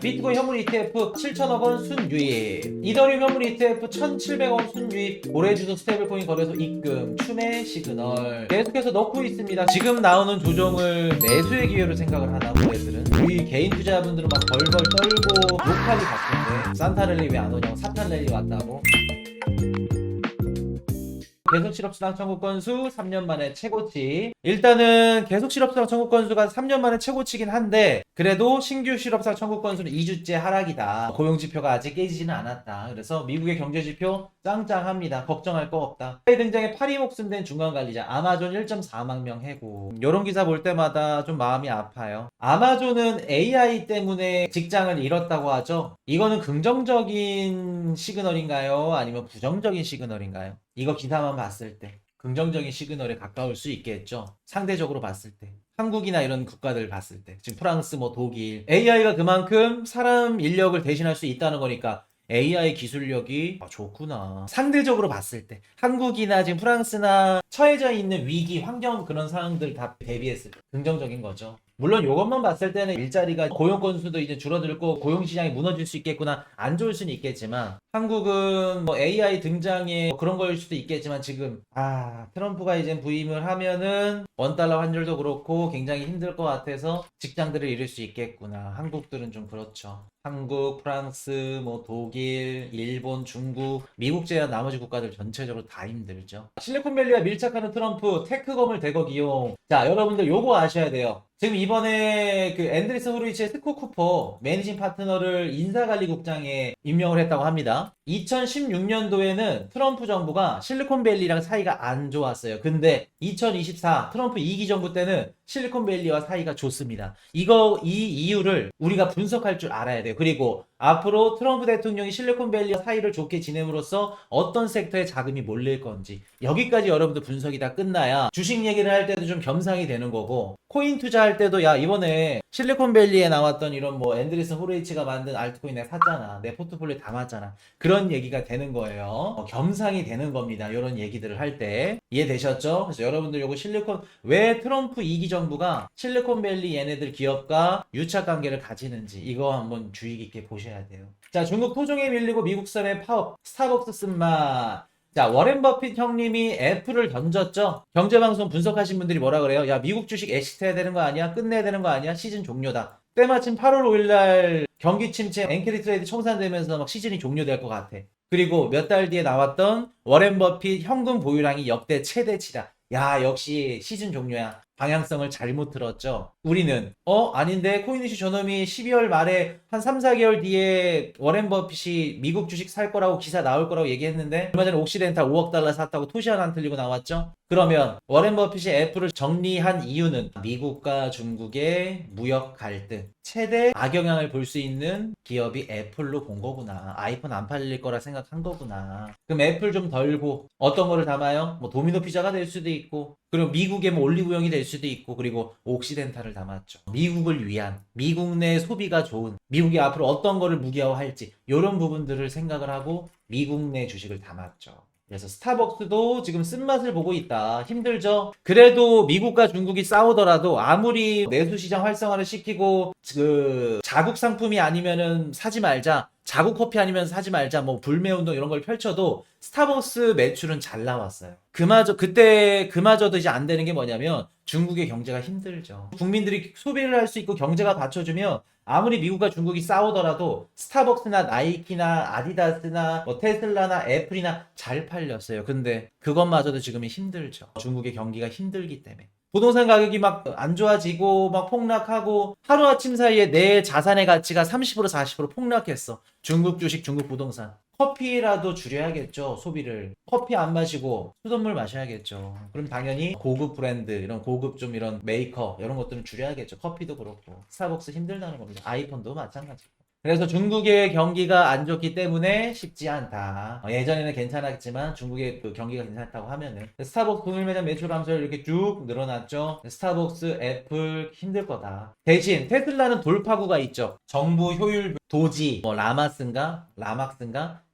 비트코인 현물 ETF 7천억 원 순유입, 이더리움 현물 ETF 1,700원 순유입, 고래주도 스테이블코인 거래소 입금, 추매 시그널 계속해서 넣고 있습니다. 지금 나오는 조정을 매수의 기회로 생각을 하나 고래들은? 우리 개인 투자자분들은 막 벌벌 떨고 욕하기 바쁜데 산타랠리 왜 안 오냐고, 사탄랠리 왔다고. 계속 실업수당 청구 건수 3년 만에 최고치. 일단은 계속 실업수당 청구 건수가 3년 만에 최고치긴 한데 그래도 신규 실업수당 청구 건수는 2주째 하락이다. 고용지표가 아직 깨지지는 않았다. 그래서 미국의 경제지표 짱짱합니다. 걱정할 거 없다. 등장에 파리 목숨 된 중간관리자 아마존 1.4만 명 해고. 이런 기사 볼 때마다 좀 마음이 아파요. 아마존은 AI 때문에 직장을 잃었다고 하죠. 이거는 긍정적인 시그널인가요? 아니면 부정적인 시그널인가요? 이거 기사만 봤을 때 긍정적인 시그널에 가까울 수 있겠죠. 상대적으로 봤을 때 한국이나 이런 국가들 봤을 때 지금 프랑스 뭐 독일 AI가 그만큼 사람 인력을 대신할 수 있다는 거니까 AI 기술력이 좋구나. 상대적으로 봤을 때 한국이나 지금 프랑스나 처해져 있는 위기 환경 그런 상황들 다 대비했을 때 긍정적인 거죠. 물론 이것만 봤을 때는 일자리가 고용 건수도 이제 줄어들고 고용 시장이 무너질 수 있겠구나, 안 좋을 수는 있겠지만 한국은 뭐 AI 등장에 그런 거일 수도 있겠지만 지금 트럼프가 이제 부임을 하면은 원달러 환율도 그렇고 굉장히 힘들 것 같아서 직장들을 잃을 수 있겠구나. 한국들은 좀 그렇죠. 한국, 프랑스, 뭐 독일, 일본, 중국, 미국 제외한 나머지 국가들 전체적으로 다 힘들죠. 실리콘밸리와 밀착하는 트럼프 테크검을 대거 기용. 자, 여러분들 요거 아셔야 돼요. 지금 이번에 그 앤드리스 호르위치의 스코 쿠퍼 매니징 파트너를 인사관리국장에 임명을 했다고 합니다. 2016년도에는 트럼프 정부가 실리콘밸리랑 사이가 안 좋았어요. 근데 2024 트럼프 2기 정부 때는 실리콘밸리와 사이가 좋습니다. 이 이유를 우리가 분석할 줄 알아야 돼요. 그리고 앞으로 트럼프 대통령이 실리콘밸리와 사이를 좋게 지냄으로써 어떤 섹터에 자금이 몰릴 건지 여기까지 여러분들 분석이 다 끝나야 주식 얘기를 할 때도 좀 겸상이 되는 거고, 코인 투자할 때도 야 이번에 실리콘밸리에 나왔던 이런 뭐 앤드리슨 호르이치가 만든 알트코인 내가 샀잖아, 내 포트폴리오에 담았잖아, 그런 얘기가 되는 거예요. 겸상이 되는 겁니다. 이런 얘기들을 할 때 이해되셨죠? 그래서 여러분들 요거 왜 트럼프 2기 정부가 실리콘밸리 얘네들 기업과 유착 관계를 가지는지 이거 한번 주의 깊게 보셔야 돼요. 자, 중국 토종에 밀리고 미국산의 파업, 스타벅스 쓴맛. 자, 워렌 버핏 형님이 애플을 던졌죠. 경제방송 분석하신 분들이 뭐라 그래요? 야, 미국 주식 엑시트해야 되는 거 아니야? 끝내야 되는 거 아니야? 시즌 종료다. 때마침 8월 5일날 경기 침체 엔캐리 트레이드 청산되면서 막 시즌이 종료될 것 같아. 그리고 몇 달 뒤에 나왔던 워렌 버핏 현금 보유량이 역대 최대치다. 야, 역시 시즌 종료야. 방향성을 잘못 들었죠. 우리는 아닌데 코인이슈 저놈이 12월 말에 한 3, 4개월 뒤에 워렌 버핏이 미국 주식 살 거라고 기사 나올 거라고 얘기했는데 얼마 전에 옥시덴탈 5억 달러 샀다고 토시 하나 안 틀리고 나왔죠. 그러면 워렌 버핏이 애플을 정리한 이유는 미국과 중국의 무역 갈등, 최대 악영향을 볼 수 있는 기업이 애플로 본 거구나. 아이폰 안 팔릴 거라 생각한 거구나. 그럼 애플 좀 덜고 어떤 거를 담아요? 뭐 도미노 피자가 될 수도 있고, 그리고 미국의 뭐 올리브영이 될 수도 있고, 그리고 옥시덴탈을 담았죠. 미국을 위한, 미국 내 소비가 좋은, 미국이 앞으로 어떤 거를 무기화할지 이런 부분들을 생각을 하고 미국 내 주식을 담았죠. 그래서 스타벅스도 지금 쓴맛을 보고 있다. 힘들죠? 그래도 미국과 중국이 싸우더라도 아무리 내수시장 활성화를 시키고 자국 상품이 아니면은 사지 말자, 자국 커피 아니면 사지 말자, 뭐 불매운동 이런 걸 펼쳐도 스타벅스 매출은 잘 나왔어요. 그마저도 이제 안 되는 게 뭐냐면 중국의 경제가 힘들죠. 국민들이 소비를 할 수 있고 경제가 받쳐주면 아무리 미국과 중국이 싸우더라도 스타벅스나 나이키나 아디다스나 뭐 테슬라나 애플이나 잘 팔렸어요. 근데 그것마저도 지금이 힘들죠. 중국의 경기가 힘들기 때문에. 부동산 가격이 막 안 좋아지고 막 폭락하고 하루아침 사이에 내 자산의 가치가 30% 40% 폭락했어. 중국 주식, 중국 부동산. 커피라도 줄여야겠죠, 소비를. 커피 안 마시고 수돗물 마셔야겠죠. 그럼 당연히 고급 브랜드, 이런 고급 좀 이런 메이커 이런 것들은 줄여야겠죠. 커피도 그렇고. 스타벅스 힘들다는 겁니다. 아이폰도 마찬가지고. 그래서 중국의 경기가 안 좋기 때문에 쉽지 않다. 예전에는 괜찮았지만 중국의 그 경기가 괜찮다고 하면은 스타벅스 동일 매장 매출 감소율 이렇게 쭉 늘어났죠. 스타벅스, 애플 힘들 거다. 대신 테슬라는 돌파구가 있죠. 정부 효율 도지 뭐 라마스인가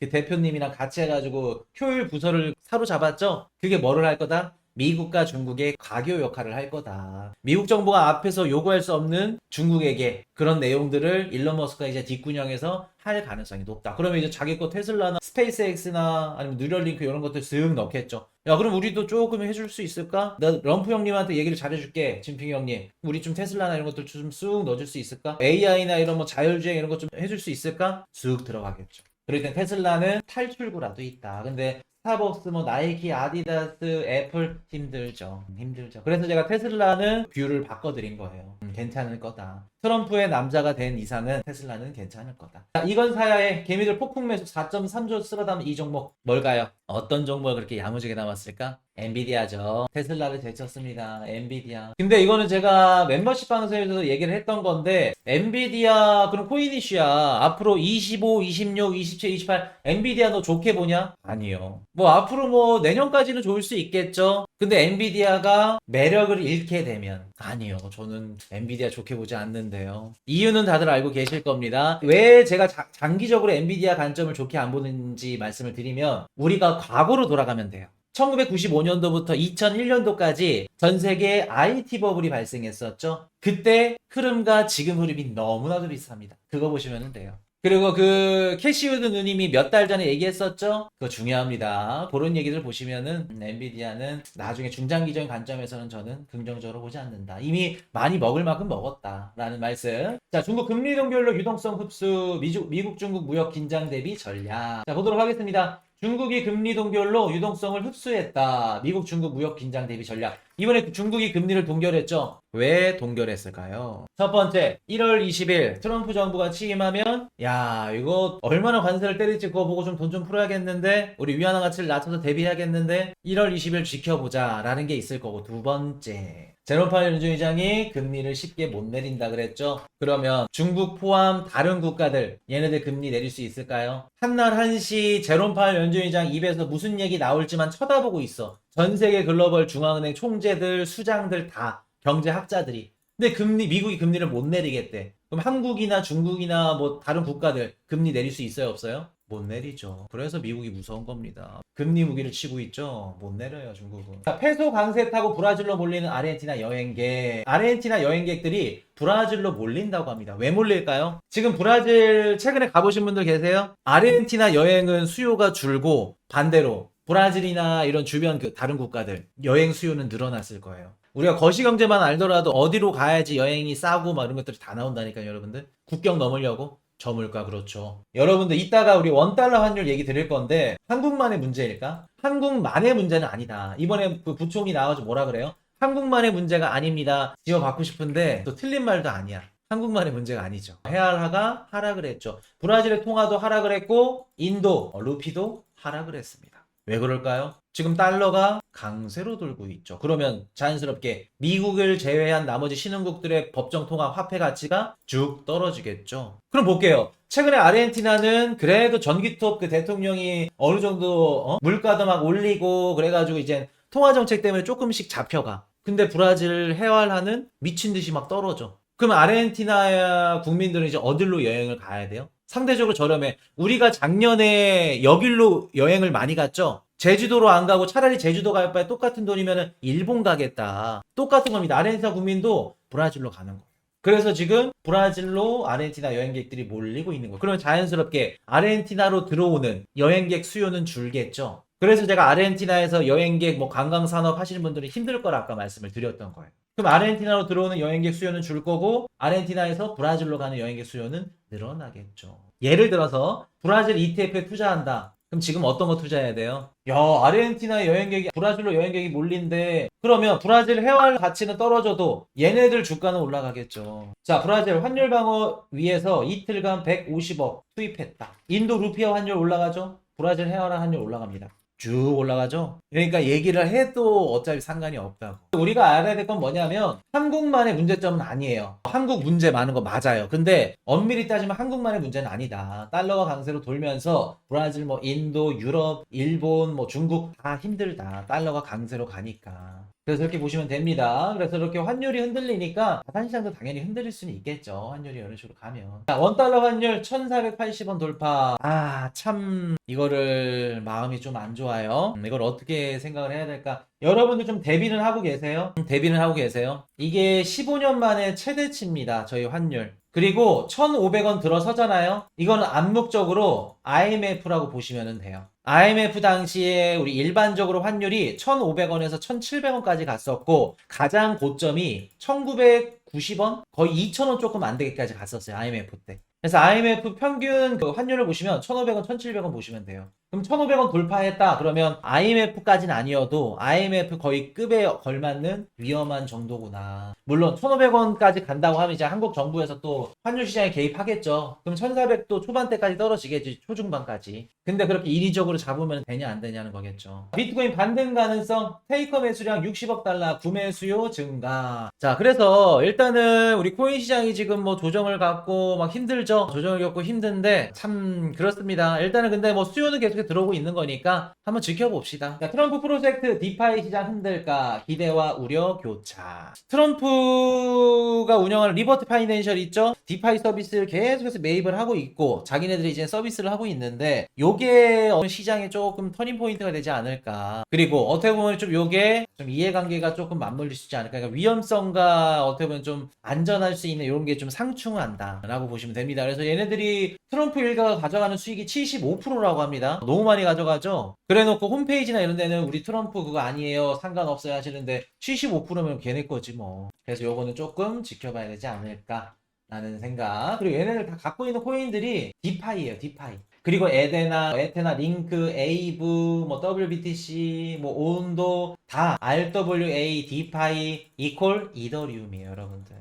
그 대표님이랑 같이 해가지고 효율 부서를 사로잡았죠. 그게 뭐를 할 거다? 미국과 중국의 과교 역할을 할 거다. 미국 정부가 앞에서 요구할 수 없는 중국에게 그런 내용들을 일론 머스크가 이제 뒷구녕에서 할 가능성이 높다. 그러면 이제 자기 거 테슬라나 스페이스X나 아니면 뉴럴링크 이런 것들 쓱 넣겠죠. 야, 그럼 우리도 조금 해줄 수 있을까? 나 럼프 형님한테 얘기를 잘해줄게. 진핑 형님. 우리 좀 테슬라나 이런 것들 좀 쑥 넣어줄 수 있을까? AI나 이런 뭐 자율주행 이런 것 좀 해줄 수 있을까? 쑥 들어가겠죠. 그럴 땐 테슬라는 탈출구라도 있다. 근데 스타벅스, 뭐 나이키, 아디다스, 애플 힘들죠. 힘들죠. 그래서 제가 테슬라는 뷰를 바꿔드린 거예요. 괜찮을 거다. 트럼프의 남자가 된 이상은 테슬라는 괜찮을 거다. 자, 이건 사야의 개미들 폭풍 매수 4.3조 쓸어 담은 이 종목 뭘까요? 어떤 종목을 그렇게 야무지게 남았을까? 엔비디아죠. 테슬라를 제쳤습니다. 엔비디아. 근데 이거는 제가 멤버십 방송에서도 얘기를 했던 건데 엔비디아 그럼 코이니시야 앞으로 25, 26, 27, 28 엔비디아 너 좋게 보냐? 아니요. 뭐 앞으로 뭐 내년까지는 좋을 수 있겠죠. 근데 엔비디아가 매력을 잃게 되면 아니요. 저는 엔비디아 좋게 보지 않는데요. 이유는 다들 알고 계실 겁니다. 왜 제가 장기적으로 엔비디아 관점을 좋게 안 보는지 말씀을 드리면 우리가 과거로 돌아가면 돼요. 1995년도부터 2001년도까지 전 세계에 IT 버블이 발생했었죠. 그때 흐름과 지금 흐름이 너무나도 비슷합니다. 그거 보시면 돼요. 그리고 그 캐시우드 누님이 몇 달 전에 얘기했었죠? 그거 중요합니다. 그런 얘기들 보시면은 엔비디아는 나중에 중장기적인 관점에서는 저는 긍정적으로 보지 않는다. 이미 많이 먹을 만큼 먹었다라는 말씀. 자, 중국 금리 동결로 유동성 흡수, 미국 중국 무역 긴장 대비 전략. 자, 보도록 하겠습니다. 중국이 금리 동결로 유동성을 흡수했다. 미국 중국 무역 긴장 대비 전략. 이번에 중국이 금리를 동결했죠. 왜 동결했을까요? 첫 번째, 1월 20일 트럼프 정부가 취임하면 야, 이거 얼마나 관세를 때릴지 그거 보고 좀 돈 좀 풀어야겠는데 우리 위안화 가치를 낮춰서 대비해야겠는데 1월 20일 지켜보자 라는 게 있을 거고, 두 번째, 제롬 파웰 연준의장이 금리를 쉽게 못 내린다 그랬죠. 그러면 중국 포함 다른 국가들 얘네들 금리 내릴 수 있을까요? 한날 한시 제롬 파웰 연준의장 입에서 무슨 얘기 나올지만 쳐다보고 있어. 전 세계 글로벌 중앙은행 총재들, 수장들 다, 경제학자들이. 근데 미국이 금리를 못 내리겠대. 그럼 한국이나 중국이나 뭐 다른 국가들 금리 내릴 수 있어요, 없어요? 못 내리죠. 그래서 미국이 무서운 겁니다. 금리 무기를 치고 있죠. 못 내려요, 중국은. 자, 페소 강세 타고 브라질로 몰리는 아르헨티나 여행객. 아르헨티나 여행객들이 브라질로 몰린다고 합니다. 왜 몰릴까요? 지금 브라질 최근에 가보신 분들 계세요? 아르헨티나 여행은 수요가 줄고 반대로 브라질이나 이런 주변 그 다른 국가들 여행 수요는 늘어났을 거예요. 우리가 거시경제만 알더라도 어디로 가야지 여행이 싸고 막 이런 것들이 다 나온다니까요, 여러분들. 국경 넘으려고. 저물가, 그렇죠. 여러분들 이따가 우리 원달러 환율 얘기 드릴 건데 한국만의 문제일까? 한국만의 문제는 아니다. 이번에 그 부총리 나와서 뭐라 그래요? 한국만의 문제가 아닙니다. 지어 받고 싶은데 또 틀린 말도 아니야. 한국만의 문제가 아니죠. 헤알화가 하락을 했죠. 브라질의 통화도 하락을 했고 인도 루피도 하락을 했습니다. 왜 그럴까요? 지금 달러가 강세로 돌고 있죠. 그러면 자연스럽게 미국을 제외한 나머지 신흥국들의 법정 통화 화폐 가치가 쭉 떨어지겠죠. 그럼 볼게요. 최근에 아르헨티나는 그래도 전기톱 그 대통령이 어느 정도 물가도 막 올리고 그래가지고 이제 통화 정책 때문에 조금씩 잡혀가. 근데 브라질 헤알화는 미친 듯이 막 떨어져. 그럼 아르헨티나 국민들은 이제 어디로 여행을 가야 돼요? 상대적으로 저렴해. 우리가 작년에 여길로 여행을 많이 갔죠? 제주도로 안 가고 차라리 제주도 갈 바에 똑같은 돈이면 일본 가겠다. 똑같은 겁니다. 아르헨티나 국민도 브라질로 가는 거예요. 그래서 지금 브라질로 아르헨티나 여행객들이 몰리고 있는 거예요. 그러면 자연스럽게 아르헨티나로 들어오는 여행객 수요는 줄겠죠. 그래서 제가 아르헨티나에서 여행객 뭐 관광산업 하시는 분들이 힘들 거라 아까 말씀을 드렸던 거예요. 그럼 아르헨티나로 들어오는 여행객 수요는 줄 거고 아르헨티나에서 브라질로 가는 여행객 수요는 늘어나겠죠. 예를 들어서 브라질 ETF에 투자한다. 그럼 지금 어떤 거 투자해야 돼요? 야, 아르헨티나 여행객이 브라질로 여행객이 몰린데 그러면 브라질 헤알 가치는 떨어져도 얘네들 주가는 올라가겠죠. 자, 브라질 환율 방어 위해서 이틀간 150억 투입했다. 인도 루피아 환율 올라가죠? 브라질 헤알 환율 올라갑니다. 쭉 올라가죠. 그러니까 얘기를 해도 어차피 상관이 없다고. 우리가 알아야 될 건 뭐냐면 한국만의 문제점은 아니에요. 한국 문제 많은 거 맞아요. 근데 엄밀히 따지면 한국만의 문제는 아니다. 달러가 강세로 돌면서 브라질, 뭐 인도, 유럽, 일본, 뭐 중국 다 힘들다. 달러가 강세로 가니까. 그래서 이렇게 보시면 됩니다. 그래서 이렇게 환율이 흔들리니까 자산시장도 당연히 흔들릴 수는 있겠죠. 환율이 이런 식으로 가면. 자, 원달러 환율 1480원 돌파. 아, 참 이거를 마음이 좀 안 좋아요. 이걸 어떻게 생각을 해야 될까? 여러분들 좀 대비는 하고 계세요? 대비는 하고 계세요? 이게 15년 만에 최대치입니다. 저희 환율. 그리고 1,500원 들어서잖아요. 이거는 암묵적으로 IMF라고 보시면 돼요. IMF 당시에 우리 일반적으로 환율이 1,500원에서 1,700원까지 갔었고 가장 고점이 1,990원? 거의 2,000원 조금 안 되기까지 갔었어요. IMF 때. 그래서 IMF 평균 그 환율을 보시면 1,500원, 1,700원 보시면 돼요. 그럼 1,500원 돌파했다. 그러면 IMF까지는 아니어도 IMF 거의 급에 걸맞는 위험한 정도구나. 물론 1,500원까지 간다고 하면 이제 한국 정부에서 또 환율 시장에 개입하겠죠. 그럼 1,400도 초반대까지 떨어지겠지. 초중반까지. 근데 그렇게 인위적으로 잡으면 되냐 안 되냐는 거겠죠. 비트코인 반등 가능성, 테이커 매수량 60억 달러, 구매 수요 증가. 자, 그래서 일단은 우리 코인 시장이 지금 뭐 조정을 갖고 막 힘들죠. 조정을 겪고 힘든데 참 그렇습니다. 일단은 근데 뭐 수요는 계속 들어오고 있는 거니까 한번 지켜봅시다. 자, 트럼프 프로젝트 디파이 시장 흔들까? 기대와 우려 교차. 트럼프가 운영하는 리버티 파이낸셜 있죠? 디파이 서비스를 계속해서 매입을 하고 있고 자기네들이 이제 서비스를 하고 있는데 요게 시장에 조금 터닝 포인트가 되지 않을까. 그리고 어떻게 보면 좀 요게 좀 이해관계가 조금 맞물릴 수 있지 않을까. 그러니까 위험성과 어떻게 보면 좀 안전할 수 있는 이런 게 좀 상충한다 라고 보시면 됩니다. 그래서 얘네들이 트럼프 일가가 가져가는 수익이 75%라고 합니다. 너무 많이 가져가죠. 그래놓고 홈페이지나 이런 데는 우리 트럼프 그거 아니에요, 상관없어요 하시는데 75%면 걔네 거지 뭐. 그래서 요거는 조금 지켜봐야 되지 않을까 라는 생각. 그리고 얘네들 다 갖고 있는 코인들이 디파이예요, 디파이. 그리고 에테나, 링크, 에이브, 뭐 WBTC, 뭐 온도 다 RWA, 디파이 이퀄 이더리움이에요, 여러분들.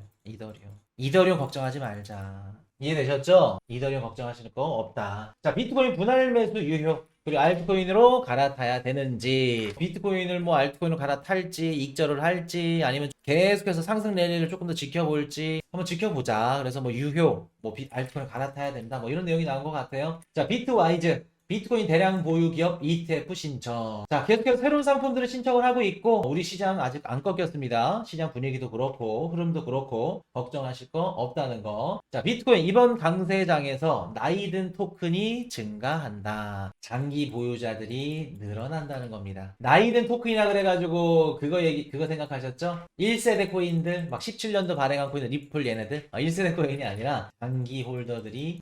이더리움 걱정하지 말자. 이해되셨죠? 이더리움 걱정하시는 거 없다. 자, 비트코인 분할 매수 유효. 그리고 알트코인으로 갈아타야 되는지, 비트코인을 뭐 알트코인으로 갈아탈지, 익절을 할지, 아니면 계속해서 상승 랠리를 조금 더 지켜볼지 한번 지켜보자. 그래서 뭐 유효, 뭐 알트코인을 갈아타야 된다, 뭐 이런 내용이 나온 것 같아요. 자, 비트와이즈. 비트코인 대량 보유 기업 ETF 신청. 자, 계속해서 새로운 상품들을 신청을 하고 있고 우리 시장 아직 안 꺾였습니다. 시장 분위기도 그렇고 흐름도 그렇고 걱정하실 거 없다는 거. 자, 비트코인 이번 강세장에서 나이든 토큰이 증가한다. 장기 보유자들이 늘어난다는 겁니다. 나이든 토큰이라 그래가지고 그거 생각하셨죠? 1세대 코인들 막 17년도 발행한 코인들 리플 얘네들 1세대 코인이 아니라 장기 홀더들이